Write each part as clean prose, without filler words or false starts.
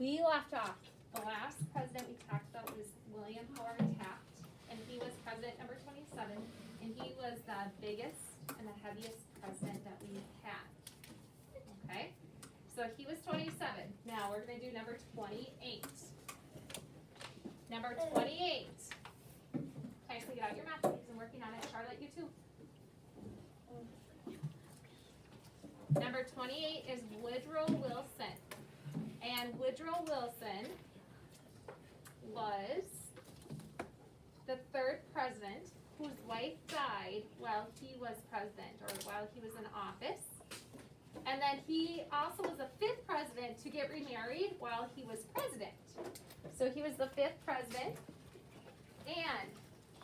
we left off. The last president we talked about was William Howard Taft, and he was president number 27, and he was the biggest and the heaviest president that we had. Okay? So he was 27. Now we're going to do number 28. Number 28. Okay, so get out your math books. I'm working on it. Charlotte, you too. Number 28 is Woodrow Wilson. And Woodrow Wilson was the third president whose wife died while he was president, or while he was in office. And then he also was the fifth president to get remarried while he was president. So he was the fifth president. And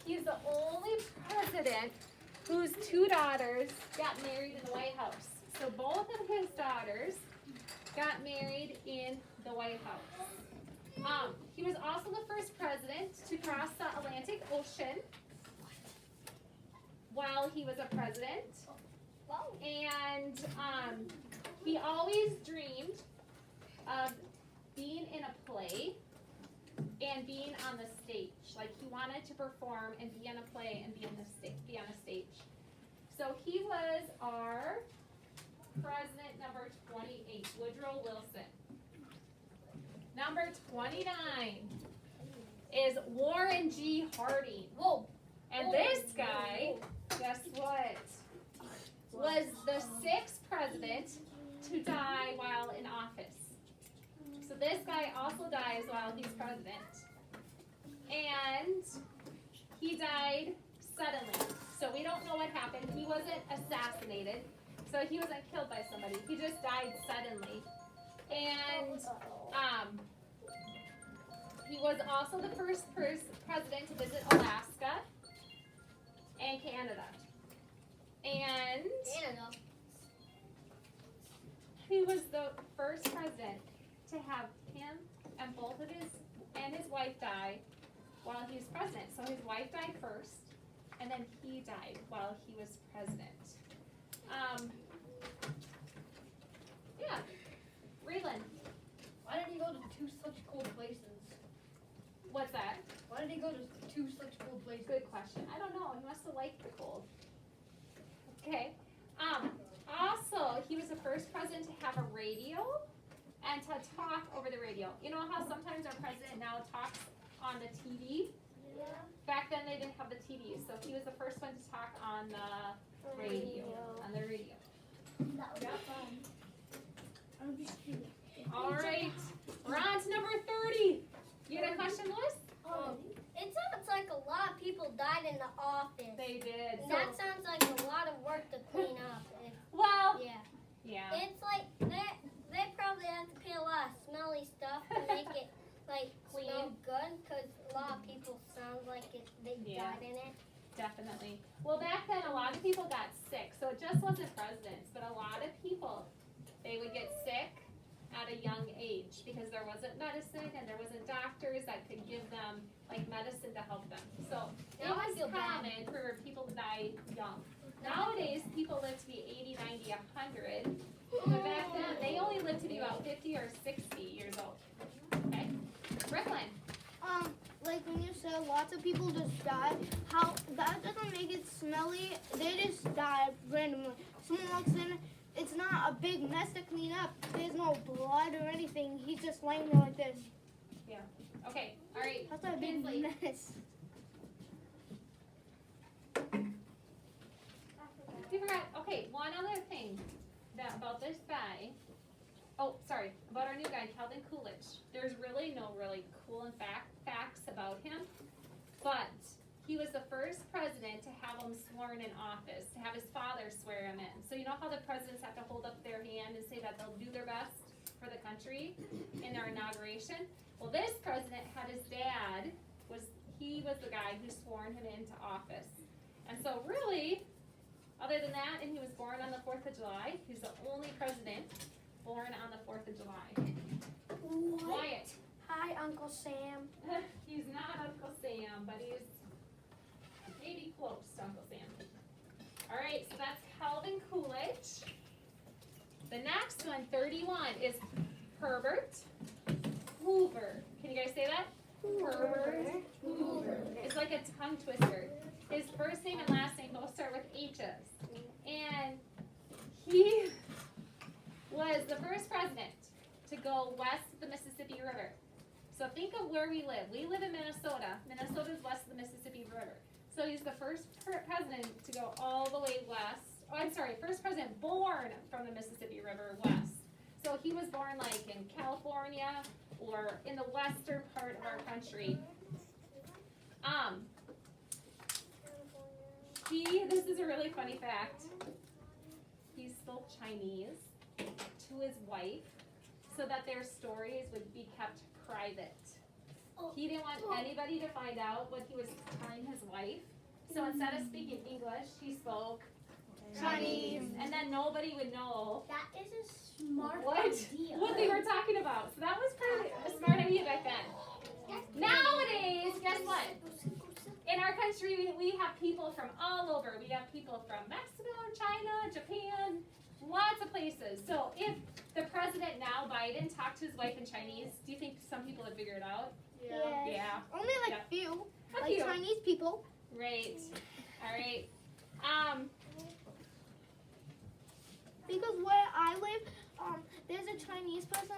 he's the only president whose two daughters got married in the White House. So both of his daughters got married in the White House. He was also the first president to cross the Atlantic Ocean while he was a president. And he always dreamed of being in a play and being on the stage. Like he wanted to perform and be in a play and be on a stage. So he was our president number 28, Woodrow Wilson. Number 29 is Warren G. Harding. Whoa. And this guy, guess what? Was the sixth president to die while in office. So this guy also dies while he's president. And he died suddenly. So we don't know what happened. He wasn't assassinated. So he wasn't killed by somebody. He just died suddenly. And he was also the first president to visit Alaska and Canada. And he was the first president to have him and both of his wife die while he was president. So his wife died first, and then he died while he was president. Yeah. Raylan. Why did he go to two such cold places? What's that? Why did he go to two such cold places? Good question. I don't know. He must have liked the cold. Okay. Also, he was the first president to have a radio and to talk over the radio. You know how sometimes our president now talks on the TV? Yeah. Back then they didn't have the TV, so he was the first one to talk on the radio. On the radio. That was fun. I'm just kidding. All right. We're on to number 30. You had a question, Lois? It sounds like a lot of people died in the office. They did. And that sounds like a lot of work to clean up. Well, Yeah. yeah. It's like they probably have to pay a lot of smelly stuff to make it like Clean. smell good, because a lot of people sound like they Yeah. died in it. Definitely. Well, back then a lot of people got sick, so it just wasn't presidents, but a lot of people, they would get sick at a young age because there wasn't medicine and there wasn't doctors that could give them like medicine to help them. So it Now I was feel bad. common for people to die young. Nowadays, people live to be 80, 90, 100. But back then, they only lived to be about 50 or 60 years old. Okay? Brooklyn. Like when you said lots of people just died, how that doesn't make it smelly. They just died randomly. Someone walks in, it's not a big mess to clean up. There's no blood or anything. He's just laying there like this. Yeah. Okay. All right. That's a big Kinsley. mess. You forgot. Okay, one other thing about this guy. Oh, sorry. About our new guy, Calvin Coolidge. There's really no really cool and facts about him, but he was the first president to have him sworn in office, to have his father swear him in. So you know how the presidents have to hold up their hand and say that they'll do their best for the country in their inauguration? Well, this president had his dad, he was the guy who sworn him into office. And so really, other than that, and he was born on the 4th of July, he's the only president born on the 4th of July. Wyatt. Hi, Uncle Sam. He's not Uncle Sam, but he's maybe close to Uncle Sam. All right, so that's Calvin Coolidge. The next one, 31, is Herbert Hoover. Can you guys say that? Herbert Hoover. It's like a tongue twister. His first name and last name both start with H's. And he was the first president to go west of the Mississippi River. So think of where we live. We live in Minnesota. Minnesota is west of the Mississippi River. So he's the first president to go all the way west. Oh, I'm sorry, first president born from the Mississippi River west. So he was born like in California or in the western part of our country. This is a really funny fact. He spoke Chinese to his wife so that their stories would be kept private. He didn't want anybody to find out what he was telling his wife. So instead of speaking English, he spoke Chinese. And then nobody would know That is a smart what they were talking about. So that was pretty a smart idea back then. Nowadays, guess what? In our country, we have people from all over. We have people from Mexico, China, Japan, lots of places. So if the president now, Biden, talked to his wife in Chinese, do you think some people would figure it out? Yeah. Only like Yeah. few. A Like few. Chinese people. Right. All right. Because where I live, there's a Chinese person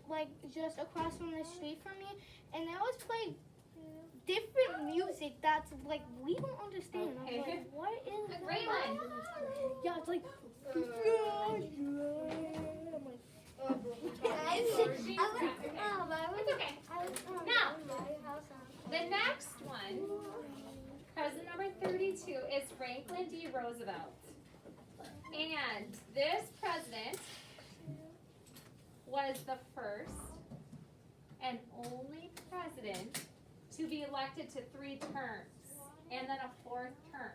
like just across from the street from me, and they always play different music that's like we don't understand. Okay. I'm like, what is that? Raylan. Yeah, it's like. I'm like, It's okay. Now, the next one, president number 32, is Franklin D. Roosevelt. And this president was the first and only president to be elected to 3 terms and then a 4th term.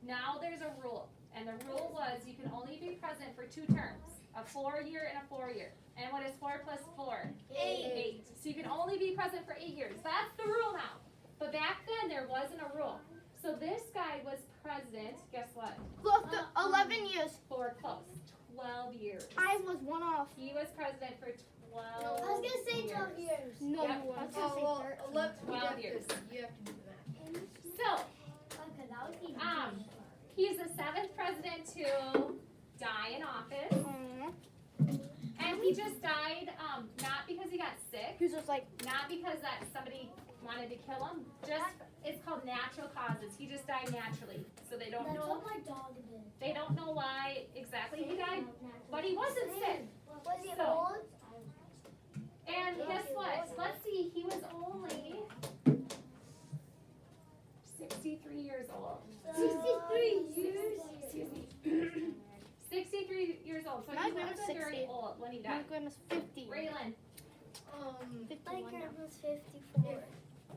Now there's a rule, and the rule was you can only be president for 2 terms, a 4-year and a 4-year. And what is 4 plus 4? 8. So you can only be president for 8 years. That's the rule now. But back then there wasn't a rule. So this guy was president, guess what? Close to 11 years. For close, 12 years. I was one off. He was president for 12 I was gonna say 12 years. No, Yep. you weren't. I was gonna say 13. 12 years. You have to do that. So, Okay, that was easy. he's the 7th president to die in office. And he just died, not because he got sick, He was just like, not because that somebody wanted to kill him, just, it's called natural causes. He just died naturally. So they don't That's know, what my dog did. they don't know why exactly he died, but he wasn't sick. Was he So- old? And guess what? Let's see, he was only 63 years old. 63 years. Excuse me. 63 years old, so My he grandma's wasn't very 60. old when he my died. grandma's 50. Raylan, Um, 51 My now. grandma's 54.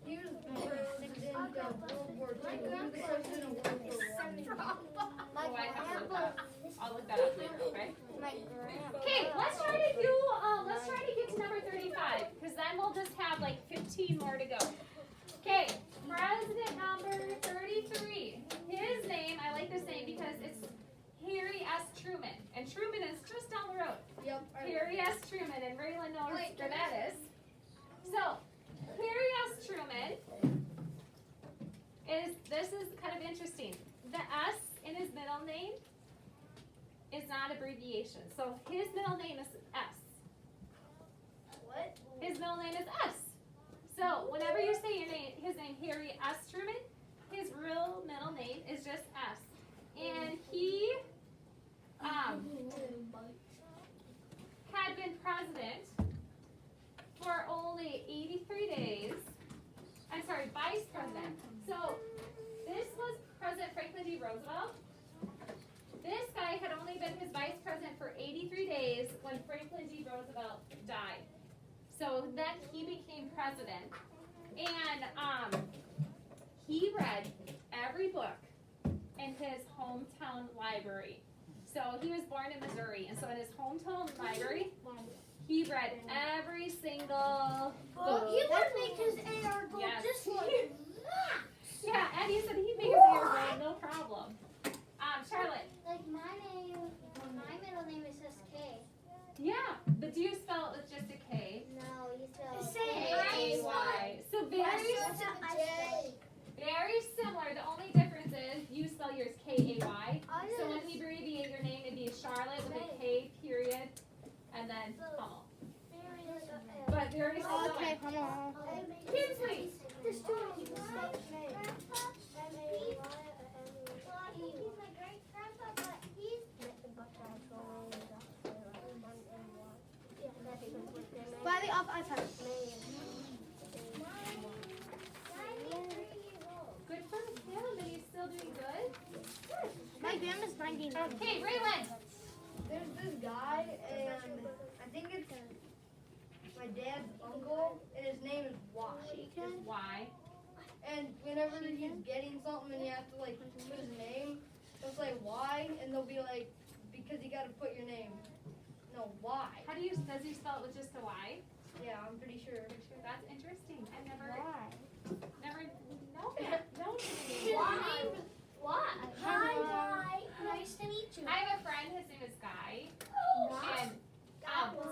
he was the president of World War II. He was the president of World War I. oh, I have to look that up. I'll look that up later, okay? My grandma. Okay, let's try to get to number 35, because then we'll just have like 15 more to go. Okay, president number 33. His name, I like this name because it's Harry S. Truman. And Truman is just down the road. Yep. Harry S. Truman, and Raylan knows where that is. So, Harry S. Truman this is kind of interesting. The S in his middle name is not abbreviation. So his middle name is S. What? His middle name is S. So whenever you say his name, Harry S. Truman, his real middle name is just S. And he had been president for only 83 days. I'm sorry, vice president. So this was President Franklin D. Roosevelt. This guy had only been his vice president for 83 days when Franklin D. Roosevelt died. So then he became president. And he read every book in his hometown library. So he was born in Missouri, and so in his hometown library, he read every single book. He would make his AR go Yes. just like that. Yeah, and he said he'd make his ear grow, no problem. Charlotte. Like my middle name is just K. Yeah, but do you spell it with just a K? No, you spell Very similar. The only difference is you spell yours K-A-Y. So when we abbreviate your name, it'd be Charlotte with a K period and then Hummel. But very similar. Okay, come on. Kids, please. There's too many people saying Grandpa, well, I think he's my great grandpa, but he's By the up iPad. Good for him, and he's still doing good. My grandma's 99. Okay, Raylan. There's this guy, and I think it's my dad's uncle, and his name is Wash. Why? And whenever he's getting something and you have to like put his name, they'll say why, and they'll be like, because you got to put your name. No, why? How does he spell it with just a Y? Yeah, I'm pretty sure. That's interesting. I never Why? know that. Why? Hi. Nice to meet you. I have a friend, his name is Guy. And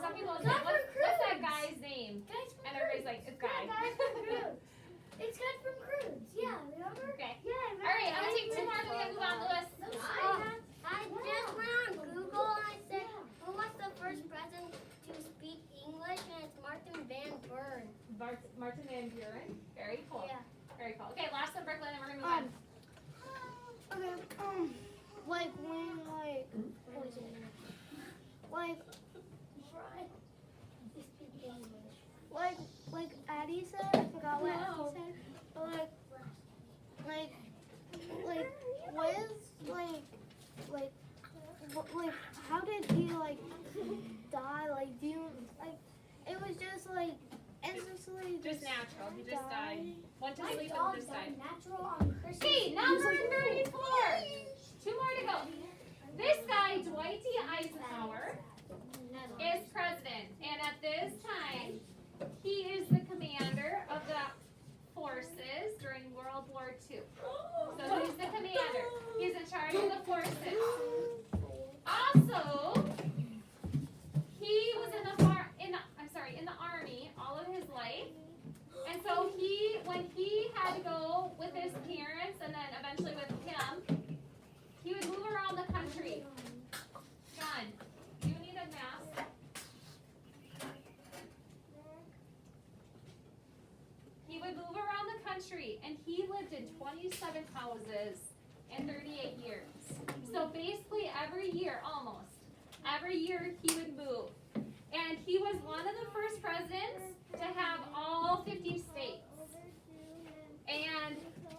some people say, Not for what's that Cruz. guy's name? Guys from And everybody's like, it's Guy. It's guy from Cruz. Yeah, remember? Okay. Yeah. All right, I'm gonna take two more. Then we gotta move on, Lewis. I just went on Google and I said, who was the first president to speak English? And it's Martin Van Buren. Martin Van Buren. Very cool. Yeah. Very cool. Okay, last one, Brooklyn, and we're gonna move on. Okay, like when, like Addie said, I forgot what Addie said, but how did he die? Do you it was just instantly Just natural. He just died. Went to My sleep dog and just died. died natural on Christmas. Okay, number 34. Two more to go. This guy, Dwight D. Eisenhower, is president. And at this time, he is the commander of the forces during World War II. So he's the commander. He's in charge of the forces. Also, he was in the army all of his life. And so when he had to go with his parents and then eventually with him, he would move around the country. John, do you need a mask? He would move around the country, and he lived in 27 houses in 38 years. So basically every year, almost, every year he would move. And he was one of the first presidents to have all 50 states. And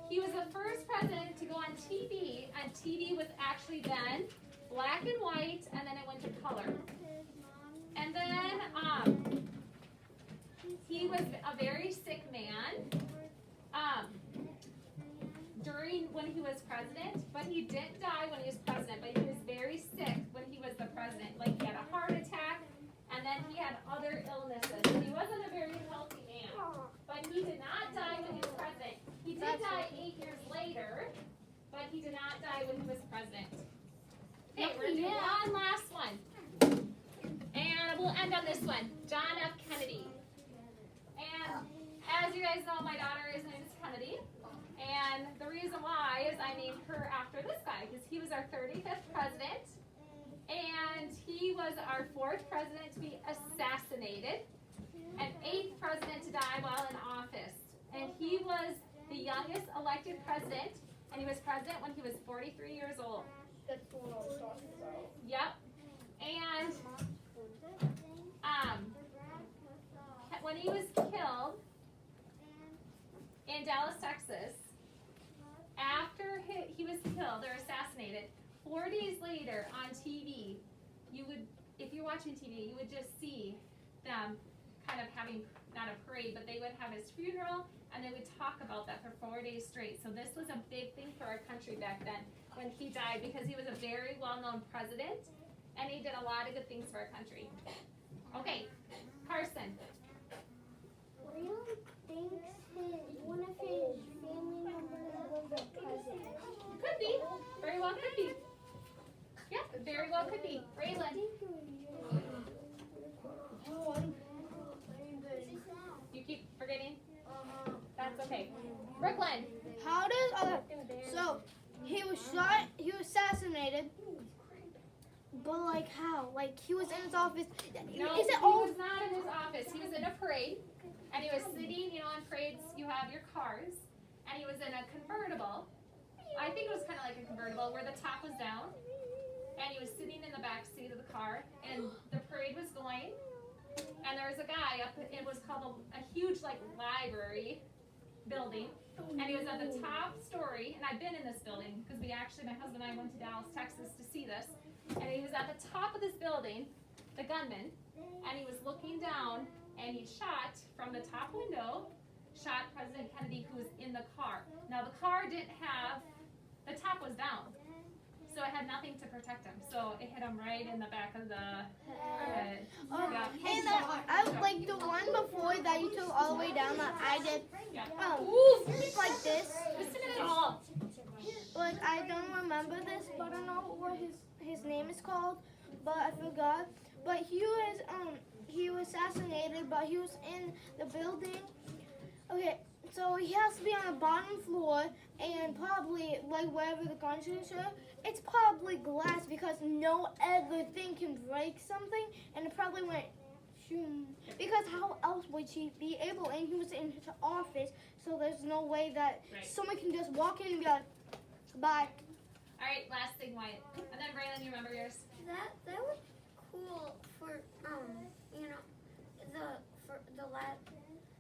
he was the first president to go on TV, and TV was actually then black and white, and then it went to color. And then he was a very sick man when he was president, but he didn't die when he was president, but he was very sick when he was the president. Like he had a heart attack, and then he had other illnesses. So he wasn't a very healthy man, but he did not die when he was president. He did die 8 years later, but he did not die when he was president. Okay, we're gonna do one last one. And we'll end on this one. John F. Kennedy. And as you guys know, my daughter's name is Kennedy. And the reason why is I named her after this guy, because he was our 35th president. And he was our 4th president to be assassinated. And 8th president to die while in office. And he was the youngest elected president. And he was president when he was 43 years old. That's the one I was talking about. Yep. And when he was killed in Dallas, Texas, after he was killed or assassinated, 4 days later on TV, if you're watching TV, you would just see them kind of having, not a parade, but they would have his funeral, and they would talk about that for 4 days straight. So this was a big thing for our country back then when he died, because he was a very well-known president, and he did a lot of good things for our country. Okay, Carson. Really thinks one of his family members was a president. Could be. Very well could be. Yeah, very well could be. Raylan. You keep forgetting? That's okay. Brooklyn. How does so he was shot, he was assassinated, but like how? Like he was in his office. No, Is it he all? was not in his office. He was in a parade, and he was sitting, on parades you have your cars, and he was in a convertible. I think it was kind of like a convertible where the top was down, and he was sitting in the back seat of the car, and the parade was going, and there was a guy up, it was called a huge like library building, and he was at the top story, and I've been in this building, because my husband and I went to Dallas, Texas to see this, and he was at the top of this building, the gunman, and he was looking down, and he shot from the top window, shot President Kennedy, who was in the car. Now the car didn't have, the top was down, so it had nothing to protect him, so it hit him right in the back of the head. Yeah. And I like the one before that you took all the way down that I did. Yeah. It's like this. Listen to it all. Like I don't remember this, but I don't know what his name is called, but I forgot. But he was assassinated, but he was in the building. Okay, so he has to be on the bottom floor, and probably like wherever the gunshot are, it's probably glass because no other thing can break something, and it probably went shoom. Because how else would he be able? And he was in his office, so there's no way that Right. someone can just walk in and be like, bye. All right, last thing, Wyatt. And then Braylon, you remember yours? That was cool for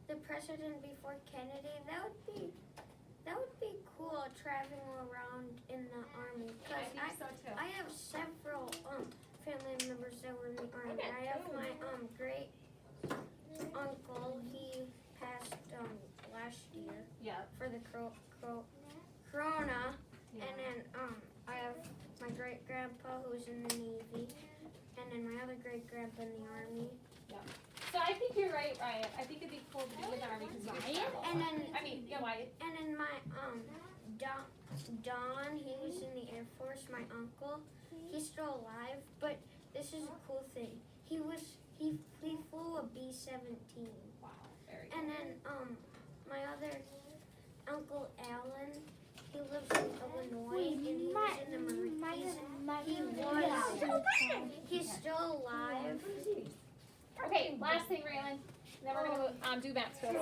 the president before Kennedy. That would be cool traveling around in the army. I think so too. I have several family members that were in the army. Okay, I have my great uncle. He passed last year Yeah. for the corona. Yeah. And then I have my great grandpa who's in the Navy, and then my other great grandpa in the Army. So I think you're right, Wyatt. I think it'd be cool to be in the army because you get travel. And then Wyatt. and then my Don, he was in the Air Force. My uncle, he's still alive, but this is a cool thing. He flew a B-17. Wow, very And then my other uncle Alan, he lives in Illinois, and he was in the Marines. He's still alive. Okay, last thing, Braylon. Then we're gonna do Maxfield.